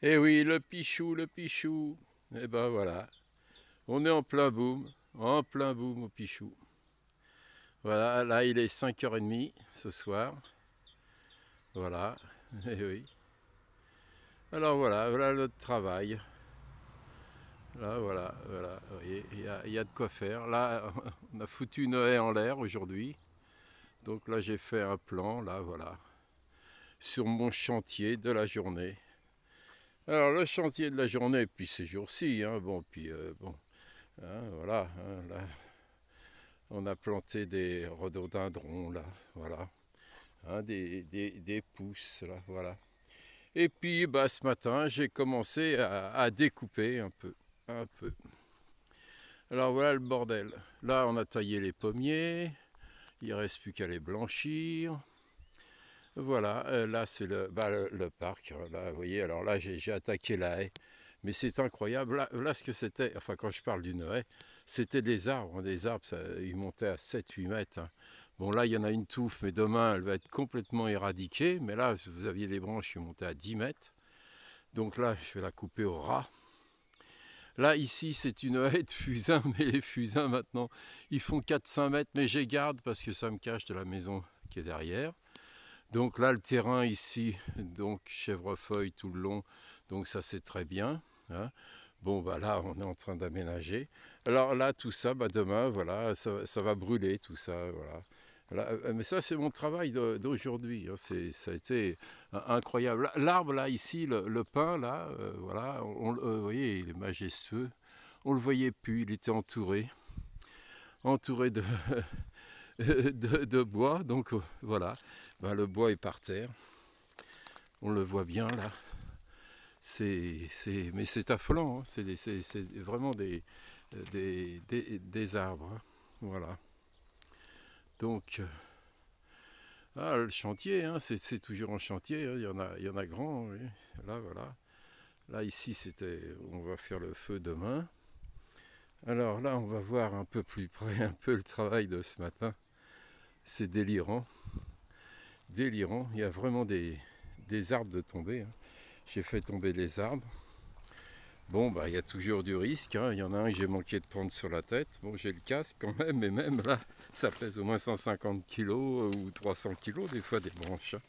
Eh oui, le pichou, le pichou. Eh ben voilà, on est en plein boom au pichou. Voilà, là il est 5h30 ce soir. Voilà, eh oui. Alors voilà, voilà notre travail. Là voilà, voilà, vous voyez, il y a de quoi faire. Là, on a foutu une haie en l'air aujourd'hui. Donc là j'ai fait un plan, là voilà, sur mon chantier de la journée. Alors le chantier de la journée, puis ces jours-ci, hein, bon, puis bon, hein, voilà, hein, là, on a planté des rhododendrons, là, voilà, hein, des pousses, là, voilà. Et puis, bah, ce matin, j'ai commencé à découper un peu, un peu. Alors voilà le bordel. Là, on a taillé les pommiers, il ne reste plus qu'à les blanchir. Voilà, là, c'est le parc, hein, là, vous voyez, alors là, j'ai attaqué la haie. Mais c'est incroyable. Là, ce que c'était, enfin, quand je parle d'une haie, c'était des arbres. Des arbres, ça, ils montaient à 7-8 mètres, hein. Bon, là, il y en a une touffe, mais demain, elle va être complètement éradiquée. Mais là, vous aviez des branches qui montaient à 10 mètres. Donc là, je vais la couper au ras. Là, ici, c'est une haie de fusains, mais les fusains, maintenant, ils font 4-5 mètres, mais je les garde parce que ça me cache de la maison qui est derrière. Donc là, le terrain ici, donc chèvrefeuille tout le long, donc ça c'est très bien, hein. Bon, bah là, on est en train d'aménager. Alors là, tout ça, bah demain, voilà, ça va brûler, tout ça, voilà. Là, mais ça, c'est mon travail d'aujourd'hui, hein. Ça a été incroyable. L'arbre, là, ici, le pin, là, voilà, vous voyez, il est majestueux. On le voyait plus, il était entouré de, de bois, donc voilà. Ben, le bois est par terre, on le voit bien là. Mais c'est affolant, hein. C'est vraiment des arbres, hein. Voilà. Donc, le chantier, hein, c'est toujours en chantier, hein. Il y en a grand, oui. Là, voilà. Là, ici, on va faire le feu demain. Alors là, on va voir un peu plus près un peu le travail de ce matin. C'est délirant, délirant. Il y a vraiment des arbres de tomber, hein. J'ai fait tomber les arbres. Bon, bah, il y a toujours du risque, hein. Il y en a un que j'ai manqué de prendre sur la tête. Bon, j'ai le casque quand même, mais même là, ça pèse au moins 150 kilos ou 300 kilos des fois des branches, hein.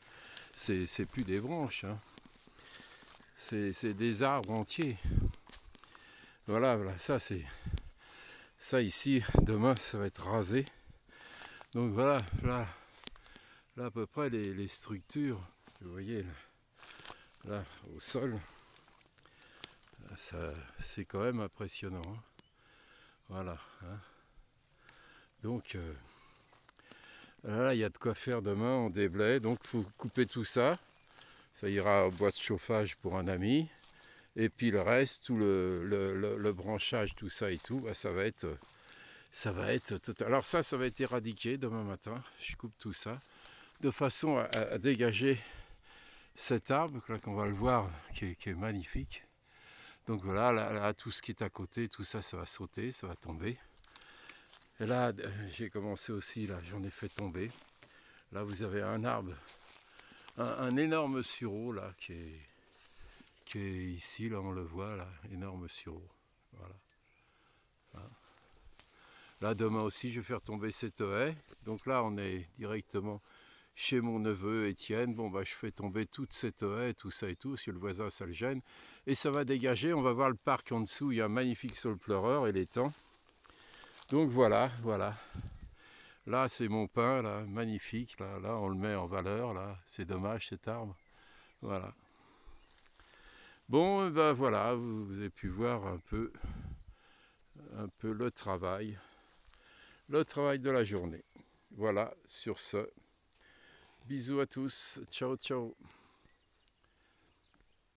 C'est plus des branches, hein. C'est des arbres entiers. Voilà, voilà, ça ici, demain, ça va être rasé. Donc voilà, là à peu près les structures, vous voyez, là au sol, ça, c'est quand même impressionnant, hein. Voilà, hein. Donc là, il y a de quoi faire demain en déblai. Donc il faut couper tout ça. Ça ira au boîte de chauffage pour un ami. Et puis le reste, tout le branchage, tout ça et tout, bah, ça va être total. Alors ça va être éradiqué demain matin. Je coupe tout ça de façon à dégager cet arbre là qu'on va le voir, qui est magnifique. Donc voilà, là, tout ce qui est à côté, tout ça, ça va sauter, ça va tomber. Et là, j'ai commencé aussi, là, j'en ai fait tomber. Là, vous avez un arbre, un énorme sureau, là, qui est ici, là, on le voit, là, énorme sureau. Voilà. Là, demain aussi, je vais faire tomber cette haie. Donc là, on est directement chez mon neveu Étienne. Bon, bah, je fais tomber toute cette haie, tout ça et tout, parce que le voisin, ça le gêne. Et ça va dégager, on va voir le parc en dessous, il y a un magnifique sol pleureur et l'étang. Donc voilà, voilà. Là, c'est mon pin, là, magnifique. Là, on le met en valeur, là. C'est dommage, cet arbre. Voilà. Bon, ben voilà, vous avez pu voir un peu le travail de la journée. Voilà, sur ce, bisous à tous, ciao ciao.